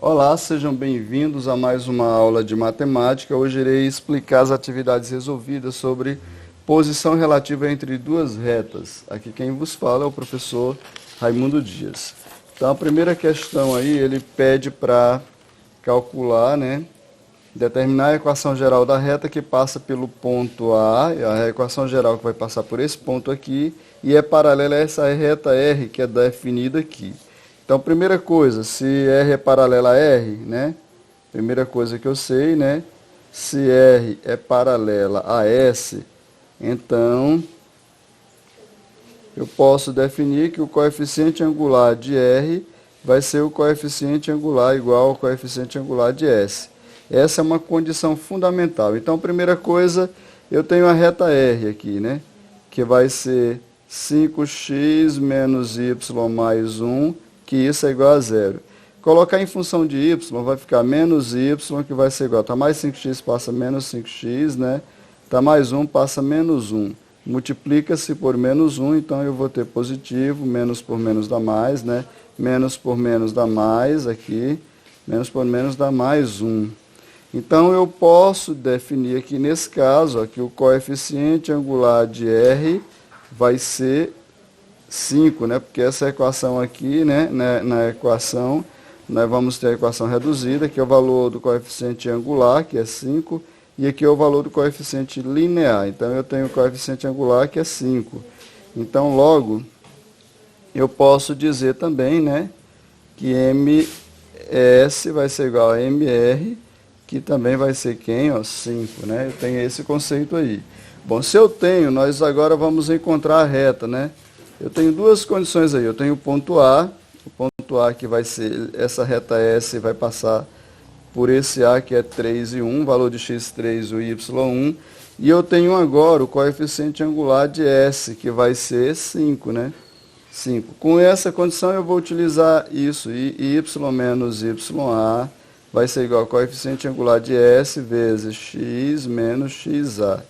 Olá, sejam bem-vindos a mais uma aula de matemática. Hoje irei explicar as atividades resolvidas sobre posição relativa entre duas retas. Aqui quem vos fala é o professor Raimundo Dias. Então a primeira questão aí, ele pede para calcular, determinar a equação geral da reta que passa pelo ponto A, a equação geral que vai passar por esse ponto aqui, e é paralela a essa reta R que é definida aqui. Então, primeira coisa, se R é paralela a R, primeira coisa que eu sei, se R é paralela a S, então eu posso definir que o coeficiente angular de R vai ser o coeficiente angular igual ao coeficiente angular de S. Essa é uma condição fundamental. Então, primeira coisa, eu tenho a reta R aqui, que vai ser 5x menos y mais 1, que isso é igual a zero. Colocar em função de y, vai ficar menos y, que vai ser igual. Está mais 5x, passa menos 5x, Está mais 1, passa menos 1. Multiplica-se por menos 1, então eu vou ter positivo, menos por menos dá mais, Menos por menos dá mais aqui, menos por menos dá mais 1. Então eu posso definir aqui nesse caso, que o coeficiente angular de R vai ser 5, porque essa equação aqui, na equação, nós vamos ter a equação reduzida, que é o valor do coeficiente angular, que é 5, e aqui é o valor do coeficiente linear. Então, eu tenho o coeficiente angular, que é 5. Então, logo, eu posso dizer também, que MS vai ser igual a MR, que também vai ser quem? 5, Eu tenho esse conceito aí. Bom, se eu tenho, nós agora vamos encontrar a reta, Eu tenho duas condições aí. Eu tenho o ponto A que vai ser, essa reta S vai passar por esse A que é 3 e 1, valor de x3 e o y1. E eu tenho agora o coeficiente angular de S, que vai ser 5, 5. Com essa condição eu vou utilizar isso, e y menos YA vai ser igual ao coeficiente angular de S vezes x menos XA.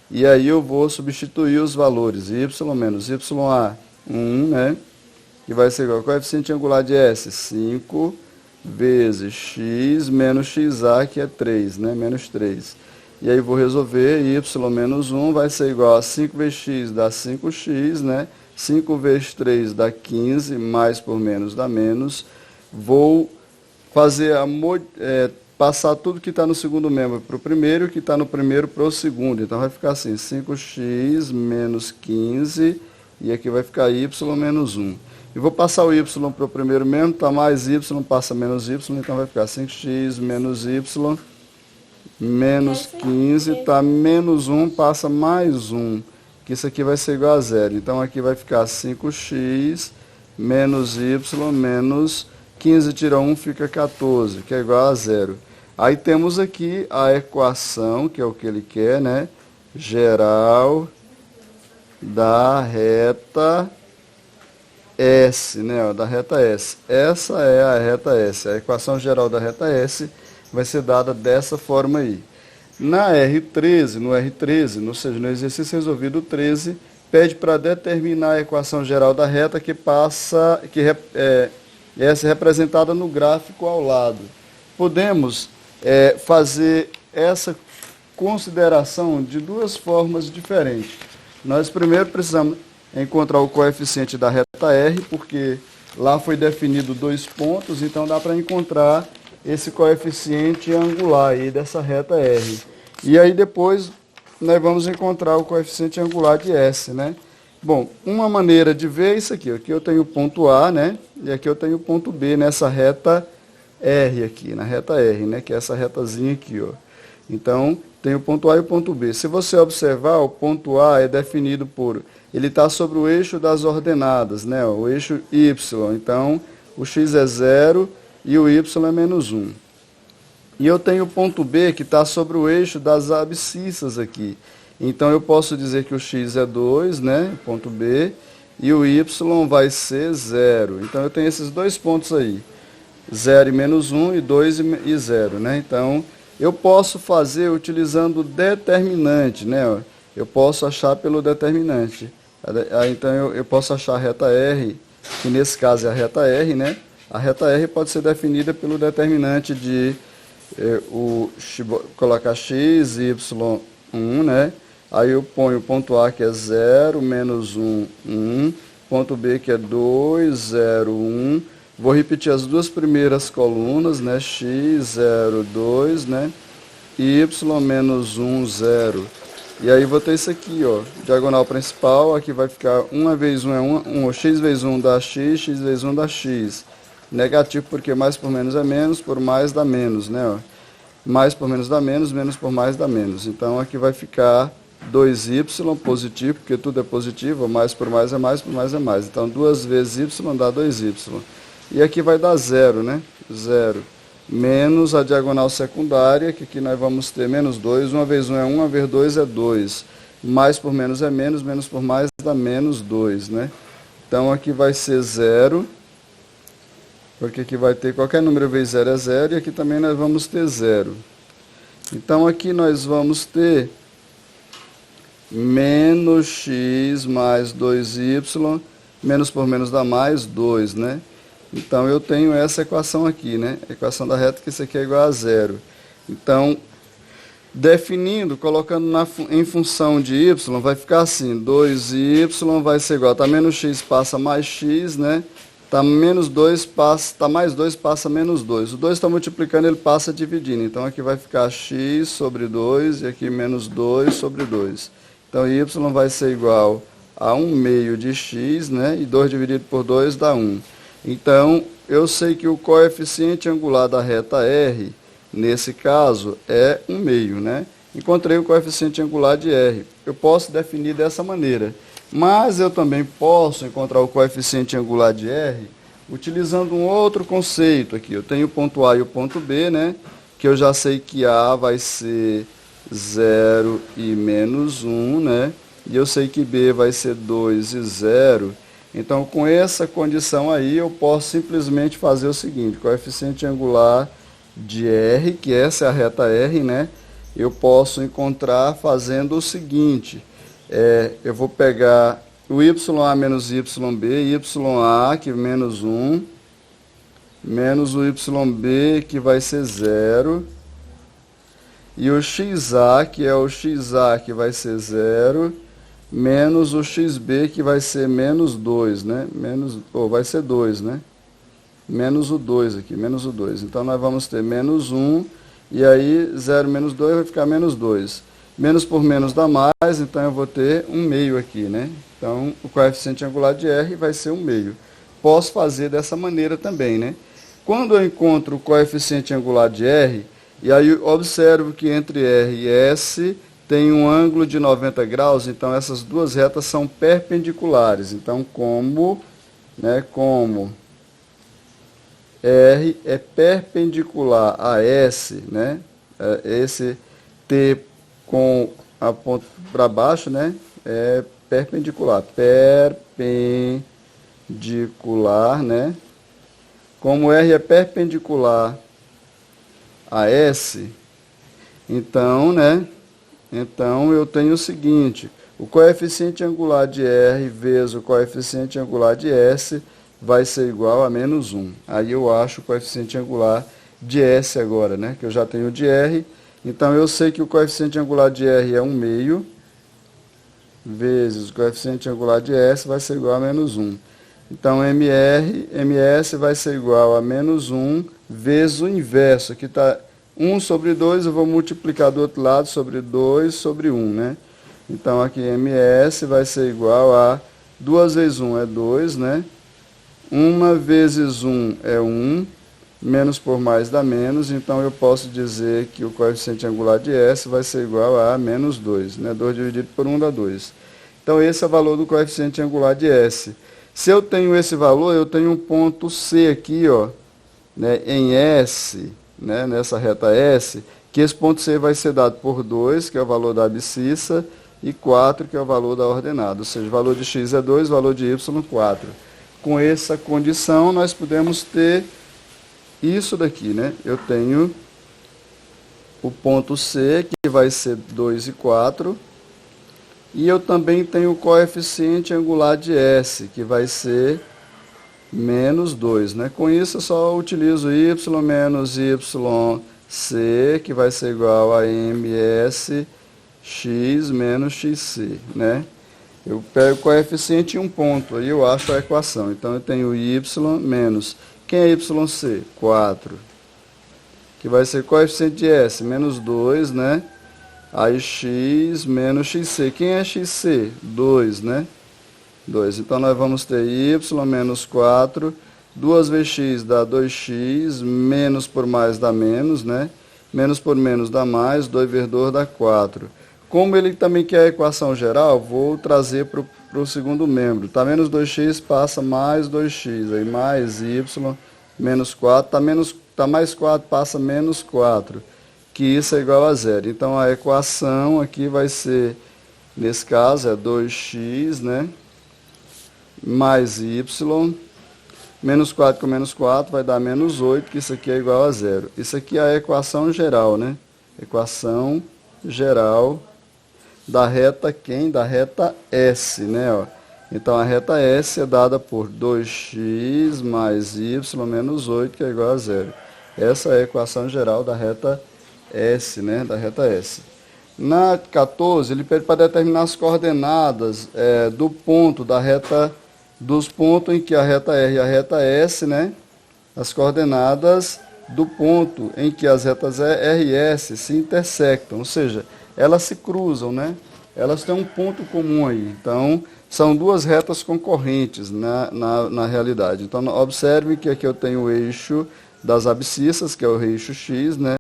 E aí eu vou substituir os valores, y menos YA, 1, que vai ser igual ao coeficiente angular de S, 5, vezes x menos XA, que é 3, menos 3. E aí vou resolver, y menos 1 vai ser igual a 5 vezes x dá 5x, 5 vezes 3 dá 15, mais por menos dá menos. Vou fazer passar tudo que está no segundo membro para o primeiro e o que está no primeiro para o segundo. Então vai ficar assim, 5x menos 15, e aqui vai ficar y menos 1. E vou passar o y para o primeiro membro, está mais y, passa menos y, então vai ficar 5x menos y, menos 15, está menos 1, passa mais 1, que isso aqui vai ser igual a zero. Então aqui vai ficar 5x menos y menos 15 tira 1 fica 14, que é igual a zero. Aí temos aqui a equação, que é o que ele quer, geral da reta S, da reta S. Essa é a reta S. A equação geral da reta S vai ser dada dessa forma aí. Na R13, ou seja, no exercício resolvido 13, pede para determinar a equação geral da reta que passa, essa é representada no gráfico ao lado. Podemos fazer essa consideração de duas formas diferentes. Nós primeiro precisamos encontrar o coeficiente da reta R, porque lá foi definido 2 pontos, então dá para encontrar esse coeficiente angular aí dessa reta R. E aí depois nós vamos encontrar o coeficiente angular de S, Bom, uma maneira de ver é isso aqui. Aqui eu tenho o ponto A, e aqui eu tenho o ponto B nessa reta R aqui, na reta R, que é essa retazinha aqui, ó. Então, tem o ponto A e o ponto B. Se você observar, o ponto A é definido por... Ele está sobre o eixo das ordenadas, o eixo Y. Então, o x é 0 e o y é menos 1. E eu tenho o ponto B que está sobre o eixo das abscissas aqui. Então, eu posso dizer que o x é 2, ponto B, e o y vai ser 0. Então, eu tenho esses dois pontos aí, 0 e menos 1 e 2 e 0. Então, eu posso fazer utilizando o determinante, Eu posso achar pelo determinante. Então, eu posso achar a reta R, que nesse caso é a reta R, A reta R pode ser definida pelo determinante de colocar x, y, 1, né? Aí eu ponho o ponto A que é 0, menos 1, 1. Ponto B que é 2, 0, 1. Vou repetir as duas primeiras colunas, né? X, 0, 2, né? Y, menos 1, 0. E aí vou ter isso aqui, ó. Diagonal principal, aqui vai ficar 1 vezes 1 é 1, x vezes 1 dá x, x vezes 1 dá x. Negativo porque mais por menos é menos, por mais dá menos, né? Ó. Mais por menos dá menos, menos por mais dá menos. Então aqui vai ficar 2y positivo, porque tudo é positivo, mais por mais é mais, por mais é mais. Então 2 vezes y dá 2y. E aqui vai dar 0, né? 0. Menos a diagonal secundária, que aqui nós vamos ter menos 2. 1 vezes 1 é 1, 1 vezes 2 é 2. Mais por menos é menos, menos por mais dá menos 2, né? Então aqui vai ser 0, porque aqui vai ter qualquer número vezes 0 é 0, e aqui também nós vamos ter 0. Então aqui nós vamos ter menos x mais 2y, menos por menos dá mais 2, né? Então eu tenho essa equação aqui, né? A equação da reta que isso aqui é igual a 0. Então, definindo, colocando em função de y, vai ficar assim, 2y vai ser igual, tá menos x passa mais x, né? Tá menos 2 passa, tá mais 2 passa menos 2. O 2 está multiplicando, ele passa dividindo. Então aqui vai ficar x sobre 2 e aqui menos 2 sobre 2. Então y vai ser igual a 1 meio de x, né? E 2 dividido por 2 dá 1. Então, eu sei que o coeficiente angular da reta R, nesse caso, é 1 meio, né? Encontrei o coeficiente angular de R. Eu posso definir dessa maneira. Mas eu também posso encontrar o coeficiente angular de R utilizando um outro conceito aqui. Eu tenho o ponto A e o ponto B, né? Que eu já sei que A vai ser 0 e menos 1, né? E eu sei que B vai ser 2 e 0. Então, com essa condição aí, eu posso simplesmente fazer o seguinte, coeficiente angular de R, que essa é a reta R, né? Eu posso encontrar fazendo o seguinte, eu vou pegar o YA menos YB, YA, que é menos 1, menos o YB, que vai ser 0, e o XA, que é o XA, que vai ser 0, menos o xb, que vai ser menos 2, né? Vai ser 2, né? Menos o 2 aqui, menos o 2. Então, nós vamos ter menos 1, e aí 0 menos 2 vai ficar menos 2. Menos por menos dá mais, então eu vou ter 1 meio aqui, né? Então, o coeficiente angular de R vai ser 1 meio. Posso fazer dessa maneira também, né? Quando eu encontro o coeficiente angular de R, e aí observo que entre R e S tem um ângulo de 90 graus, então essas duas retas são perpendiculares. Então, como R é perpendicular a S, né? Esse T com a ponta para baixo, né? É perpendicular. Perpendicular, né? Como R é perpendicular a S, então, né? Então, eu tenho o seguinte, o coeficiente angular de R vezes o coeficiente angular de S vai ser igual a menos 1. Aí eu acho o coeficiente angular de S agora, né? Que eu já tenho de R. Então, eu sei que o coeficiente angular de R é 1 meio, vezes o coeficiente angular de S vai ser igual a menos 1. Então, MS vai ser igual a menos 1 vezes o inverso. Aqui está 1 sobre 2, eu vou multiplicar do outro lado sobre 2 sobre 1, né? Então, aqui MS vai ser igual a 2 vezes 1 é 2, né? 1 vezes 1 é 1, menos por mais dá menos, então eu posso dizer que o coeficiente angular de S vai ser igual a menos 2, né? 2 dividido por 1 dá 2. Então, esse é o valor do coeficiente angular de S. Se eu tenho esse valor, eu tenho um ponto C aqui, ó, né, em S, né, nessa reta S, que esse ponto C vai ser dado por 2, que é o valor da abscissa, e 4, que é o valor da ordenada. Ou seja, o valor de x é 2, o valor de y 4. Com essa condição, nós podemos ter isso daqui, né? Eu tenho o ponto C, que vai ser 2 e 4, e eu também tenho o coeficiente angular de S, que vai ser menos 2, né? Com isso eu só utilizo y menos yc, que vai ser igual a ms x menos xc, né? Eu pego o coeficiente em um ponto, aí eu acho a equação. Então eu tenho y menos, quem é yc? 4, que vai ser coeficiente de s, menos 2, né? Aí x menos xc, quem é xc? 2, né? 2. Então, nós vamos ter y menos 4, 2 vezes x dá 2x, menos por mais dá menos, né? Menos por menos dá mais, 2 vezes 2 dá 4. Como ele também quer a equação geral, vou trazer para o segundo membro. Tá menos 2x, passa mais 2x, aí mais y menos 4, tá mais 4, passa menos 4, que isso é igual a zero. Então, a equação aqui vai ser, nesse caso, é 2x, né? Mais y, menos 4 com menos 4 vai dar menos 8, que isso aqui é igual a zero. Isso aqui é a equação geral, né? Equação geral da reta quem? Da reta S, né? Ó. Então, a reta S é dada por 2x mais y menos 8, que é igual a zero. Essa é a equação geral da reta S, né? Da reta S. Na 14, ele pede para determinar as coordenadas do ponto da reta, dos pontos em que a reta R e a reta S, né? As coordenadas do ponto em que as retas R e S se intersectam, ou seja, elas se cruzam, né? Elas têm um ponto comum aí. Então, são duas retas concorrentes na realidade. Então, observe que aqui eu tenho o eixo das abscissas, que é o eixo X, né?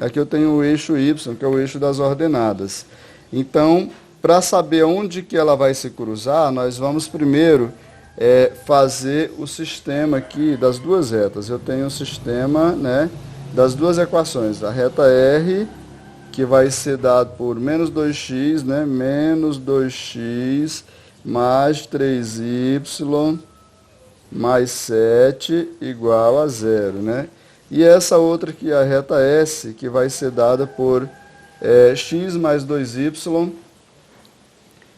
Aqui eu tenho o eixo Y, que é o eixo das ordenadas. Então, para saber onde que ela vai se cruzar, nós vamos primeiro fazer o sistema aqui das duas retas. Eu tenho o sistema, né, das duas equações. A reta R, que vai ser dado por menos 2x, né, menos 2x mais 3y mais 7 igual a zero, né? E essa outra aqui, a reta S, que vai ser dada por x mais 2y,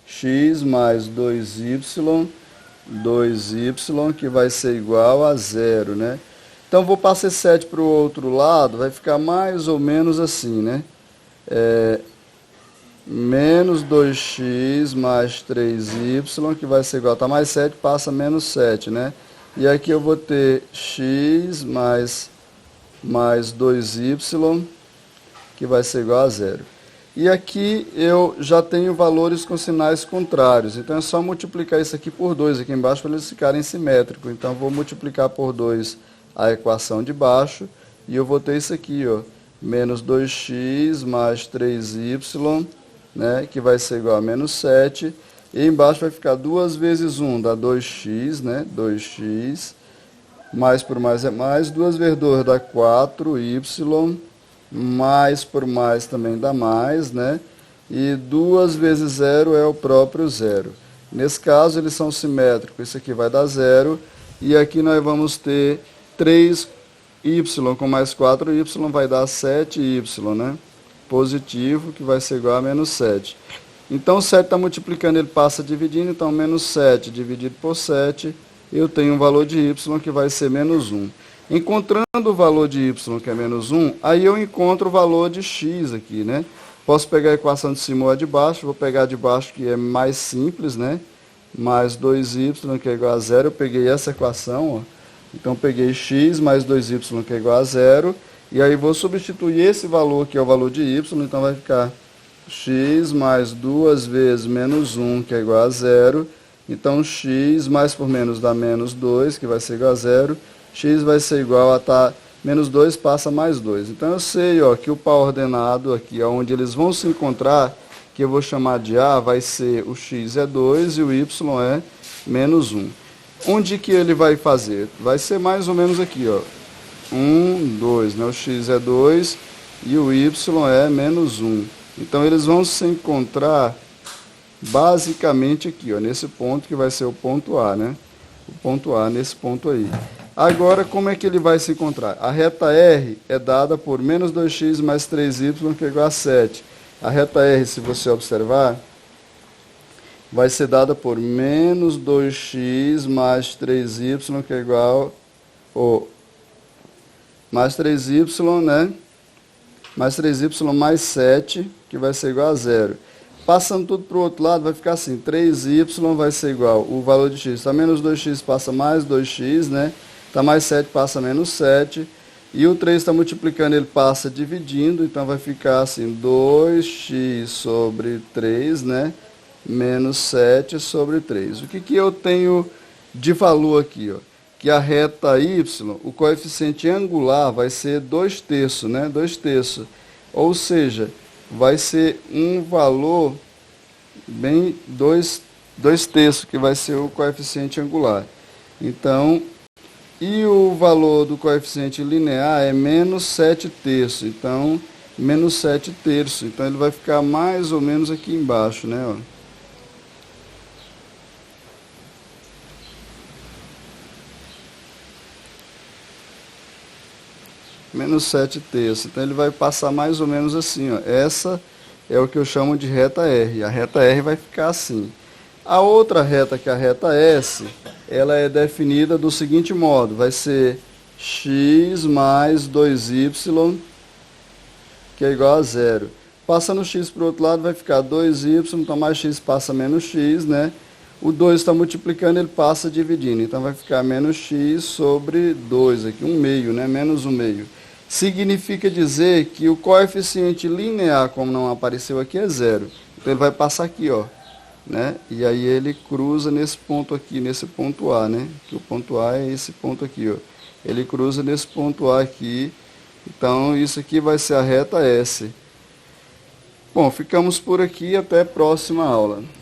x mais 2y, 2y, que vai ser igual a zero, né? Então, vou passar esse 7 para o outro lado, vai ficar mais ou menos assim, né? Menos 2x mais 3y, que vai ser igual, tá mais 7, passa menos 7, né? E aqui eu vou ter x mais 2y, que vai ser igual a zero. E aqui eu já tenho valores com sinais contrários, então é só multiplicar isso aqui por 2 aqui embaixo para eles ficarem simétricos. Então, vou multiplicar por 2 a equação de baixo e eu vou ter isso aqui, ó, menos 2x mais 3y, né, que vai ser igual a menos 7. E embaixo vai ficar 2 vezes 1, dá 2x, né, 2x, mais por mais é mais, 2 vezes 2 dá 4y, mais por mais também dá mais, né? E 2 vezes 0 é o próprio zero. Nesse caso, eles são simétricos, isso aqui vai dar 0, e aqui nós vamos ter 3y com mais 4y vai dar 7y, né? Positivo, que vai ser igual a menos 7. Então, o 7 está multiplicando, ele passa dividindo, então menos 7 dividido por 7, eu tenho um valor de y que vai ser menos 1. Encontrando o valor de y, que é menos 1, aí eu encontro o valor de x aqui, né? Posso pegar a equação de cima ou a de baixo, vou pegar a de baixo, que é mais simples, né? Mais 2y, que é igual a 0, eu peguei essa equação, ó. Então, peguei x mais 2y, que é igual a 0, e aí vou substituir esse valor, que é o valor de y, então vai ficar x mais 2 vezes menos 1, que é igual a 0. Então, x mais por menos dá menos 2, que vai ser igual a 0. X vai ser igual a menos 2 passa mais 2. Então, eu sei, ó, que o par ordenado aqui, onde eles vão se encontrar, que eu vou chamar de A, vai ser o x é 2 e o y é menos 1. Onde que ele vai fazer? Vai ser mais ou menos aqui, ó. 1, 2, né? O x é 2 e o y é menos 1. Então, eles vão se encontrar basicamente aqui, ó, nesse ponto que vai ser o ponto A, né? O ponto A nesse ponto aí. Agora, como é que ele vai se encontrar? A reta R é dada por menos 2x mais 3y, que é igual a 7. A reta R, se você observar, vai ser dada por menos 2x mais 3y, que é igual, mais 3y, né? Mais 3y mais 7, que vai ser igual a zero. Passando tudo para o outro lado, vai ficar assim, 3y vai ser igual, o valor de x está menos 2x, passa mais 2x, né? Está mais 7, passa menos 7. E o 3 está multiplicando, ele passa dividindo, então vai ficar assim, 2x sobre 3, né? Menos 7 sobre 3. O que eu tenho de valor aqui, ó? Que a reta y, o coeficiente angular vai ser 2/3, né? 2/3. Ou seja, vai ser um valor bem 2/3, que vai ser o coeficiente angular. Então, e o valor do coeficiente linear é menos 7/3. Então, menos 7/3. Então, ele vai ficar mais ou menos aqui embaixo, né? Ó. Menos 7/3. Então, ele vai passar mais ou menos assim, ó. Essa é o que eu chamo de reta R. A reta R vai ficar assim. A outra reta, que é a reta S, ela é definida do seguinte modo. Vai ser x mais 2y, que é igual a zero. Passando x para o outro lado, vai ficar 2y, então mais x passa menos x, né? O 2 está multiplicando, ele passa dividindo. Então, vai ficar menos x sobre 2, aqui, 1/2, né? Menos 1/2. Significa dizer que o coeficiente linear, como não apareceu aqui, é zero. Então, ele vai passar aqui, ó, né? E aí ele cruza nesse ponto aqui, nesse ponto A, né? Que o ponto A é esse ponto aqui, ó. Ele cruza nesse ponto A aqui. Então, isso aqui vai ser a reta S. Bom, ficamos por aqui, até a próxima aula.